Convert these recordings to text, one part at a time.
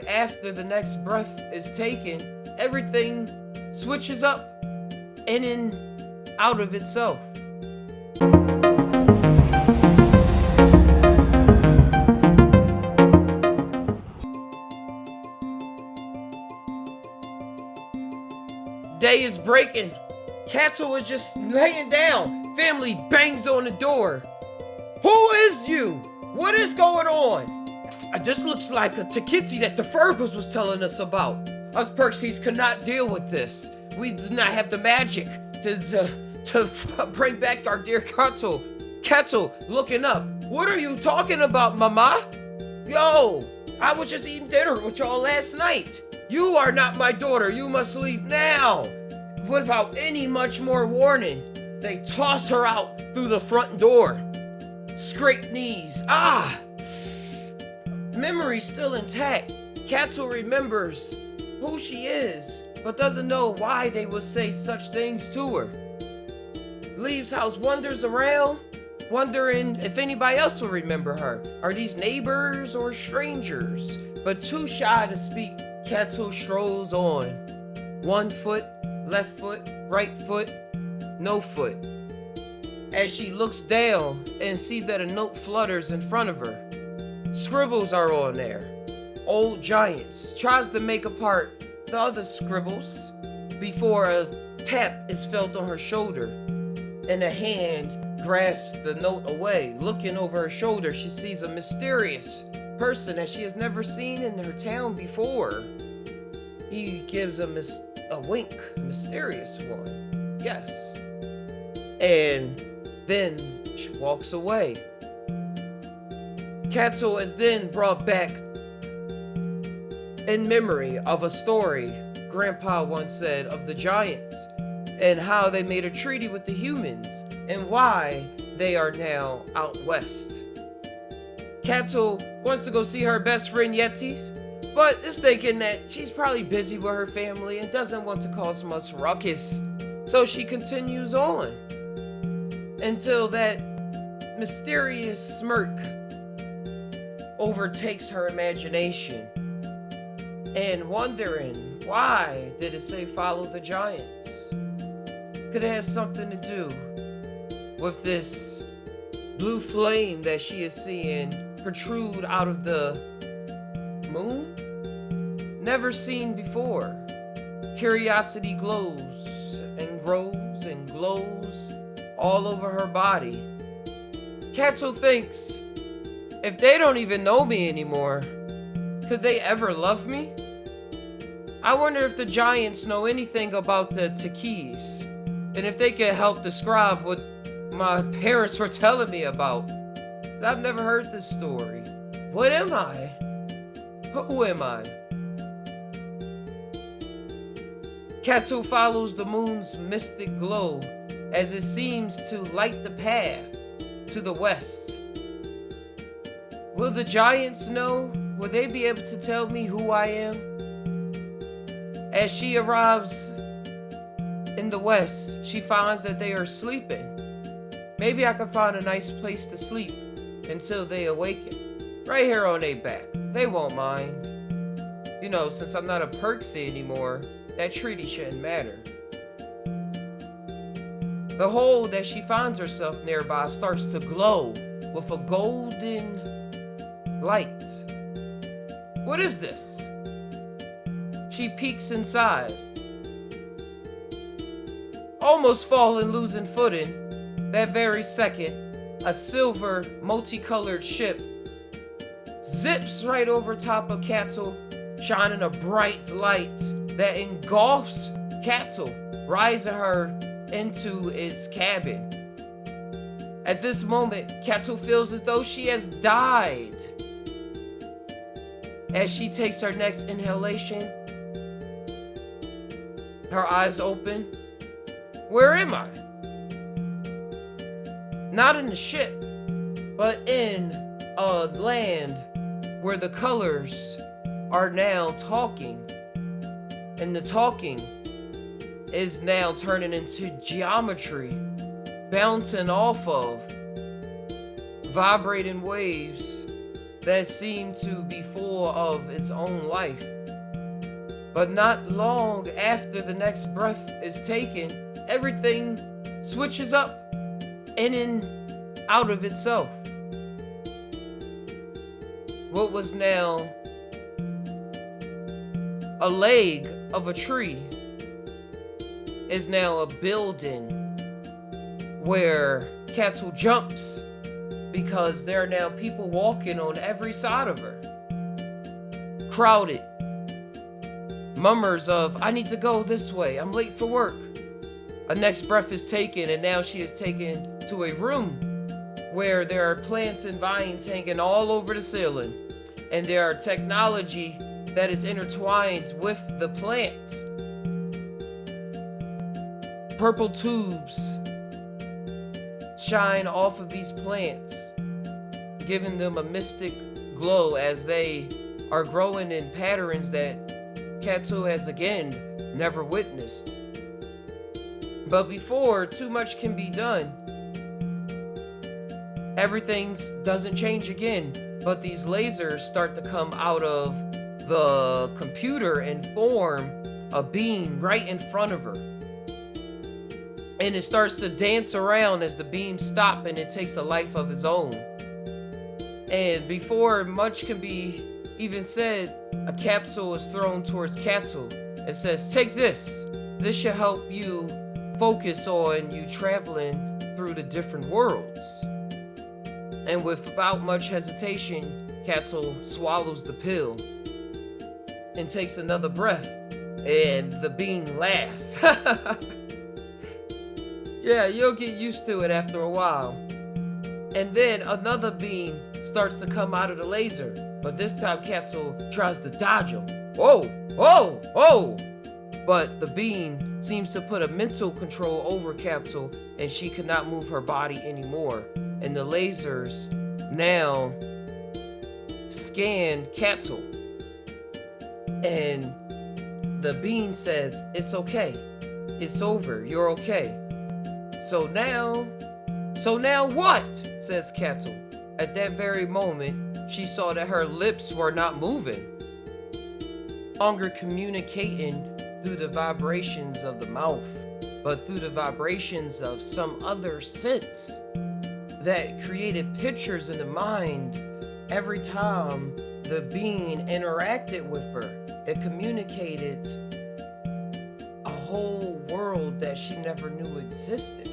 after the next breath is taken, everything switches up in and out of itself. Day is breaking. Catol is just laying down. Family bangs on the door. Who is you? What is going on? This looks like a Takiti that the Fergus was telling us about. Us Perksies cannot deal with this. We do not have the magic to bring back our dear Catol. Catol, looking up. What are you talking about, mama? Yo, I was just eating dinner with y'all last night. You are not my daughter. You must leave now. Without any much more warning, they toss her out through the front door. Scraped knees. Memory still intact. Catol remembers who she is, but doesn't know why they would say such things to her. Leaves house, wanders around, wondering if anybody else will remember her. Are these neighbors or strangers? But too shy to speak, Catol strolls on. 1 foot, left foot, right foot, no foot. As she looks down and sees that a note flutters in front of her. Scribbles are on there. Old giants. Tries to make apart the other scribbles before a tap is felt on her shoulder and a hand grasps the note away. Looking over her shoulder, she sees a mysterious person that she has never seen in her town before. He gives a wink, mysterious one. Yes. And then she walks away. Catol is then brought back in memory of a story Grandpa once said of the giants and how they made a treaty with the humans and why they are now out west. Catol wants to go see her best friend Yetis, but is thinking that she's probably busy with her family and doesn't want to cause much ruckus, so she continues on until that mysterious smirk overtakes her imagination and wondering, why did it say follow the giants? Could it have something to do with this blue flame that she is seeing protrude out of the moon? Never seen before. Curiosity glows and grows and glows all over her body. Catol thinks, if they don't even know me anymore, could they ever love me? I wonder if the giants know anything about the Takis, and if they can help describe what my parents were telling me about. I've never heard this story. What am I? Who am I? Catol follows the moon's mystic glow as it seems to light the path to the west. Will the giants know? Will they be able to tell me who I am? As she arrives in the west, she finds that they are sleeping. Maybe I can find a nice place to sleep until they awaken. Right here on their back. They won't mind. You know, since I'm not a Perksy anymore, that treaty shouldn't matter. The hole that she finds herself nearby starts to glow with a golden light. What is this? She peeks inside. Almost falling, losing footing. That very second, a silver, multicolored ship zips right over top of Catol, shining a bright light that engulfs Catol, rising her into its cabin. At this moment, Catol feels as though she has died. As she takes her next inhalation, her eyes open. Where am I? Not in the ship, but in a land where the colors are now talking. And the talking is now turning into geometry, bouncing off of vibrating waves that seemed to be full of its own life. But not long after the next breath is taken, everything switches up in and out of itself. What was now a leg of a tree is now a building where Catol jumps because there are now people walking on every side of her. Crowded. Mummers of, I need to go this way, I'm late for work. A next breath is taken, and now she is taken to a room where there are plants and vines hanging all over the ceiling. And there are technology that is intertwined with the plants. Purple tubes shine off of these plants, giving them a mystic glow as they are growing in patterns that Catol has again never witnessed. But before too much can be done, everything doesn't change again, but these lasers start to come out of the computer and form a beam right in front of her. And it starts to dance around as the beams stop, and it takes a life of its own. And before much can be even said, a capsule is thrown towards Catol. It says, take this. This should help you focus on you traveling through the different worlds. And without much hesitation, Catol swallows the pill and takes another breath, and the beam laughs. Yeah, you'll get used to it after a while. And then another beam starts to come out of the laser, but this time Catol tries to dodge him. Whoa, whoa, whoa! But the beam seems to put a mental control over Catol, and she cannot move her body anymore. And the lasers now scan Catol. And the beam says, it's okay. It's over. You're okay. So now what? Says Catol. At that very moment, she saw that her lips were not moving. No longer communicating through the vibrations of the mouth, but through the vibrations of some other sense that created pictures in the mind every time the being interacted with her. It communicated a whole world that she never knew existed.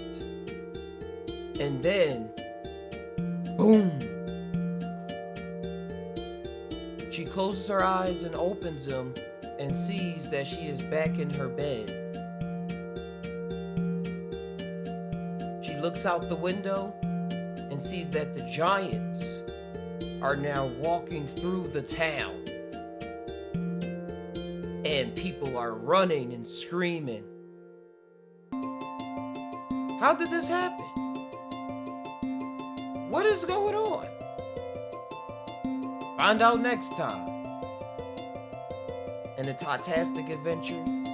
And then, boom! She closes her eyes and opens them and sees that she is back in her bed. She looks out the window and sees that the giants are now walking through the town. And people are running and screaming. How did this happen? What is going on? Find out next time in the Titastic Adventures